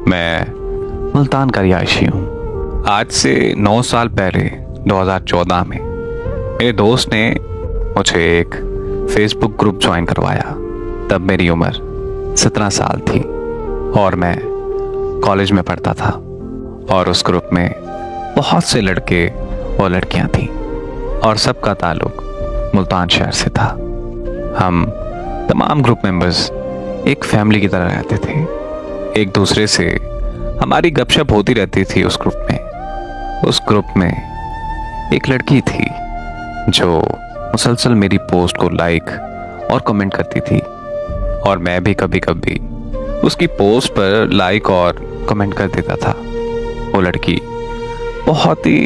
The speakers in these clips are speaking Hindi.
मैं मुल्तान का रिहायशी हूँ। आज से 9 साल पहले 2014 में मेरे दोस्त ने मुझे एक फेसबुक ग्रुप ज्वाइन करवाया। तब मेरी उम्र 17 साल थी और मैं कॉलेज में पढ़ता था और उस ग्रुप में बहुत से लड़के और लड़कियां थीं और सबका ताल्लुक मुल्तान शहर से था। हम तमाम ग्रुप मेंबर्स एक फैमिली की तरह रहते थे। एक दूसरे से हमारी गपशप होती रहती थी। उस ग्रुप में एक लड़की थी जो मुसलसल मेरी पोस्ट को लाइक और कमेंट करती थी और मैं भी कभी कभी उसकी पोस्ट पर लाइक और कमेंट कर देता था। वो लड़की बहुत ही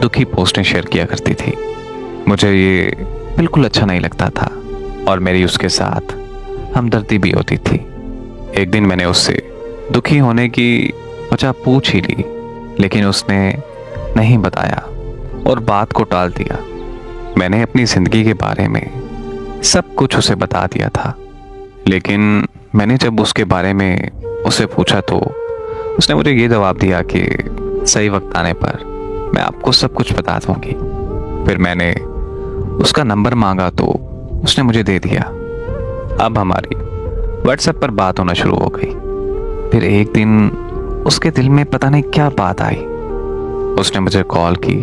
दुखी पोस्टें शेयर किया करती थी। मुझे ये बिल्कुल अच्छा नहीं लगता था और मेरी उसके साथ हमदर्दी भी होती थी। एक दिन मैंने उससे दुखी होने की वजह पूछ ही ली, लेकिन उसने नहीं बताया और बात को टाल दिया। मैंने अपनी ज़िंदगी के बारे में सब कुछ उसे बता दिया था, लेकिन मैंने जब उसके बारे में उसे पूछा तो उसने मुझे ये जवाब दिया कि सही वक्त आने पर मैं आपको सब कुछ बता दूंगी। फिर मैंने उसका नंबर मांगा तो उसने मुझे दे दिया। अब हमारी व्हाट्सएप पर बात होना शुरू हो गई। फिर एक दिन उसके दिल में पता नहीं क्या बात आई। उसने मुझे कॉल की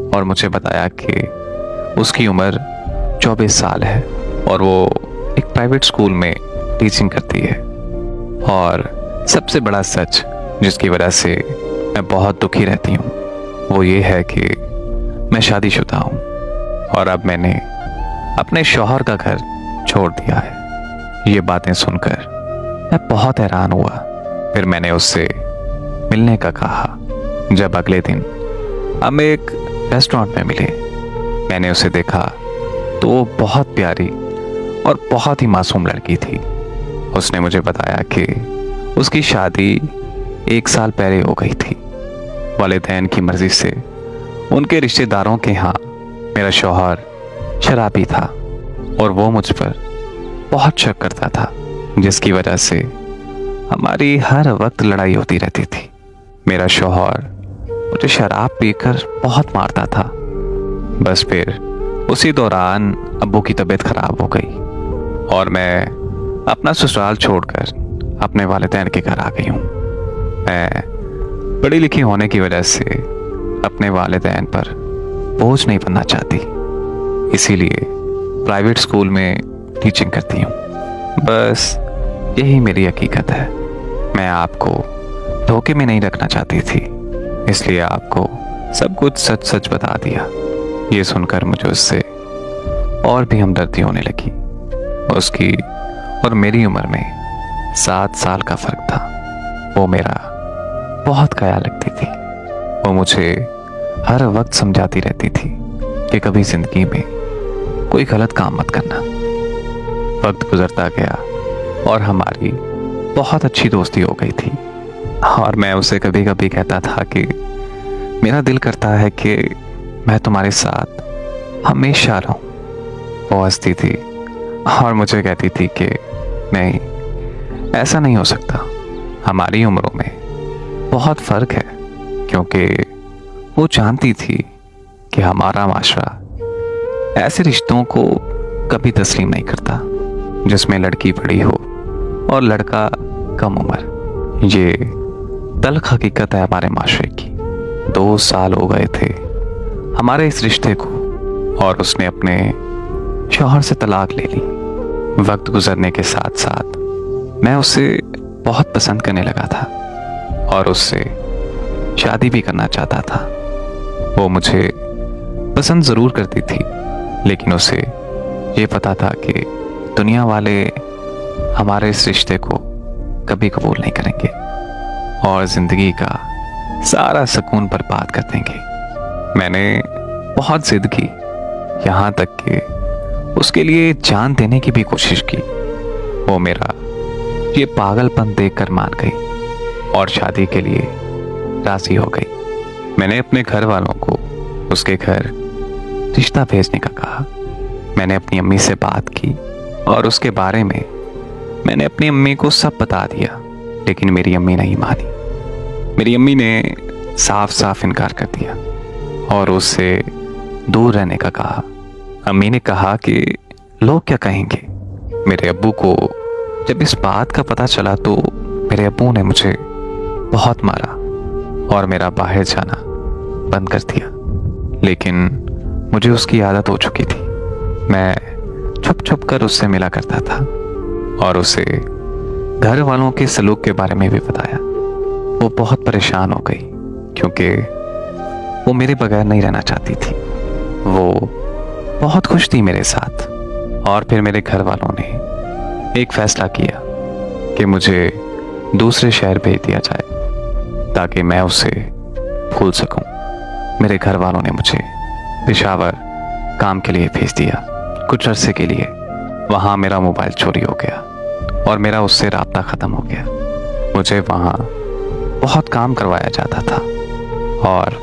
और मुझे बताया कि उसकी उम्र 24 साल है और वो एक प्राइवेट स्कूल में टीचिंग करती है। और सबसे बड़ा सच जिसकी वजह से मैं बहुत दुखी रहती हूँ वो ये है कि मैं शादीशुदा हूँ और अब मैंने अपने शौहर का घर छोड़ दिया है। ये बातें सुनकर मैं बहुत हैरान हुआ। फिर मैंने उससे मिलने का कहा। जब अगले दिन हम एक रेस्टोरेंट में मिले, मैंने उसे देखा तो वो बहुत प्यारी और बहुत ही मासूम लड़की थी। उसने मुझे बताया कि उसकी शादी 1 साल पहले हो गई थी। वालिदैन की मर्जी से उनके रिश्तेदारों के यहाँ मेरा शौहर शराबी था और वो मुझ पर बहुत शक करता था, जिसकी वजह से हमारी हर वक्त लड़ाई होती रहती थी। मेरा शौहर मुझे शराब पीकर बहुत मारता था। बस फिर उसी दौरान अब्बू की तबीयत खराब हो गई और मैं अपना ससुराल छोड़कर अपने वालिदैन के घर आ गई हूँ। मैं पढ़ी लिखी होने की वजह से अपने वालिदैन पर बोझ नहीं बनना चाहती, इसीलिए प्राइवेट स्कूल में टीचिंग करती हूँ। बस यही मेरी हकीकत है। मैं आपको धोखे में नहीं रखना चाहती थी, इसलिए आपको सब कुछ सच सच बता दिया। ये सुनकर मुझे उससे और भी हमदर्दी होने लगी। उसकी और मेरी उम्र में 7 साल का फर्क था। वो मेरा बहुत ख्याल रखती थी। वो मुझे हर वक्त समझाती रहती थी कि कभी जिंदगी में कोई गलत काम मत करना। वक्त गुजरता गया और हमारी बहुत अच्छी दोस्ती हो गई थी और मैं उसे कभी कभी कहता था कि मेरा दिल करता है कि मैं तुम्हारे साथ हमेशा रहूं। वो हंसती थी और मुझे कहती थी कि नहीं, ऐसा नहीं हो सकता। हमारी उम्रों में बहुत फ़र्क है, क्योंकि वो जानती थी कि हमारा माशरा ऐसे रिश्तों को कभी तस्लीम नहीं करता जिसमें लड़की बड़ी हो और लड़का कम उम्र। ये तल्ख हकीकत है हमारे माशरे की। 2 साल हो गए थे हमारे इस रिश्ते को और उसने अपने शौहर से तलाक ले ली। वक्त गुजरने के साथ साथ मैं उसे बहुत पसंद करने लगा था और उससे शादी भी करना चाहता था। वो मुझे पसंद ज़रूर करती थी, लेकिन उसे ये पता था कि दुनिया वाले हमारे इस रिश्ते को कभी कबूल नहीं करेंगे और ज़िंदगी का सारा सुकून बर्बाद कर देंगे। मैंने बहुत जिद की, यहाँ तक कि उसके लिए जान देने की भी कोशिश की। वो मेरा ये पागलपन देखकर मान गई और शादी के लिए राजी हो गई। मैंने अपने घर वालों को उसके घर रिश्ता भेजने का कहा। मैंने अपनी अम्मी से बात की और उसके बारे में मैंने अपनी अम्मी को सब बता दिया, लेकिन मेरी अम्मी नहीं मानी। मेरी अम्मी ने साफ साफ इनकार कर दिया और उससे दूर रहने का कहा। अम्मी ने कहा कि लोग क्या कहेंगे। मेरे अब्बू को जब इस बात का पता चला तो मेरे अब्बू ने मुझे बहुत मारा और मेरा बाहर जाना बंद कर दिया। लेकिन मुझे उसकी आदत हो चुकी थी। मैं छुप छुप कर उससे मिला करता था और उसे घर वालों के सलूक के बारे में भी बताया। वो बहुत परेशान हो गई क्योंकि वो मेरे बगैर नहीं रहना चाहती थी। वो बहुत खुश थी मेरे साथ। और फिर मेरे घर वालों ने एक फैसला किया कि मुझे दूसरे शहर भेज दिया जाए ताकि मैं उसे भूल सकूं। मेरे घर वालों ने मुझे पेशावर काम के लिए भेज दिया। कुछ अरसे के लिए वहाँ मेरा मोबाइल चोरी हो गया और मेरा उससे राब्ता ख़त्म हो गया। मुझे वहाँ बहुत काम करवाया जाता था और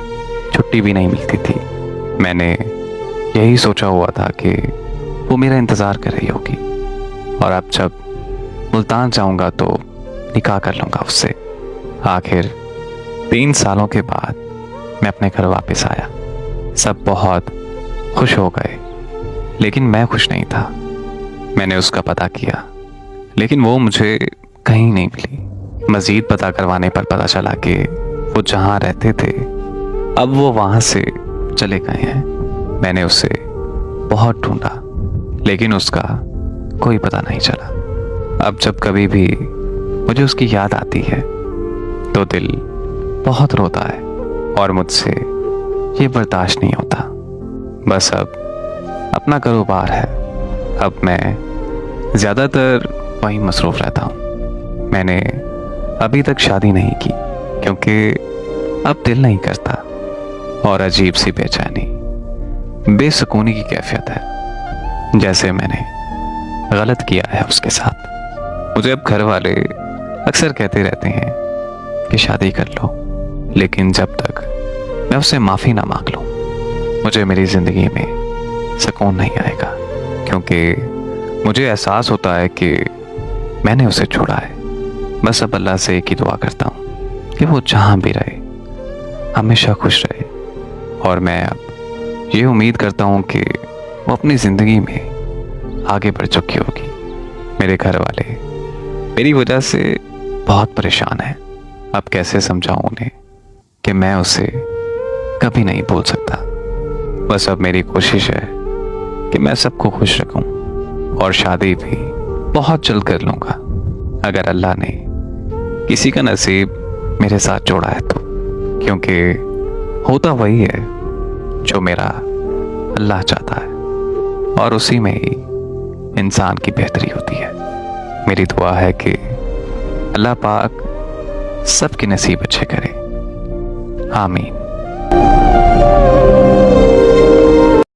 छुट्टी भी नहीं मिलती थी। मैंने यही सोचा हुआ था कि वो मेरा इंतज़ार कर रही होगी और अब जब मुल्तान जाऊंगा तो निकाह कर लूँगा उससे। आखिर 3 सालों के बाद मैं अपने घर वापस आया। सब बहुत खुश हो गए लेकिन मैं खुश नहीं था। मैंने उसका पता किया लेकिन वो मुझे कहीं नहीं मिली। मज़ीद पता करवाने पर पता चला कि वो जहाँ रहते थे अब वो वहाँ से चले गए हैं। मैंने उसे बहुत ढूंढा लेकिन उसका कोई पता नहीं चला। अब जब कभी भी मुझे उसकी याद आती है तो दिल बहुत रोता है और मुझसे ये बर्दाश्त नहीं होता। बस अब अपना कारोबार है। अब मैं ज़्यादातर वहीं मसरूफ़ रहता हूँ। मैंने अभी तक शादी नहीं की क्योंकि अब दिल नहीं करता और अजीब सी बेचैनी, बेसुकूनी की कैफियत है, जैसे मैंने गलत किया है उसके साथ। मुझे अब घर वाले अक्सर कहते रहते हैं कि शादी कर लो, लेकिन जब तक मैं उससे माफ़ी ना मांग लूँ मुझे मेरी ज़िंदगी में सुकून नहीं आएगा। क्योंकि मुझे एहसास होता है कि मैंने उसे छोड़ा है। बस अब अल्लाह से एक ही दुआ करता हूँ कि वो जहाँ भी रहे हमेशा खुश रहे। और मैं अब ये उम्मीद करता हूँ कि वो अपनी ज़िंदगी में आगे बढ़ चुकी होगी। मेरे घर वाले मेरी वजह से बहुत परेशान हैं। अब कैसे समझाऊँ उन्हें कि मैं उसे कभी नहीं भूल सकता। बस अब मेरी कोशिश है कि मैं सबको खुश रखूं और शादी भी बहुत जल्द कर लूँगा अगर अल्लाह ने किसी का नसीब मेरे साथ जोड़ा है तो। क्योंकि होता वही है जो मेरा अल्लाह चाहता है और उसी में ही इंसान की बेहतरी होती है। मेरी दुआ है कि अल्लाह पाक सबके नसीब अच्छे करे। आमीन।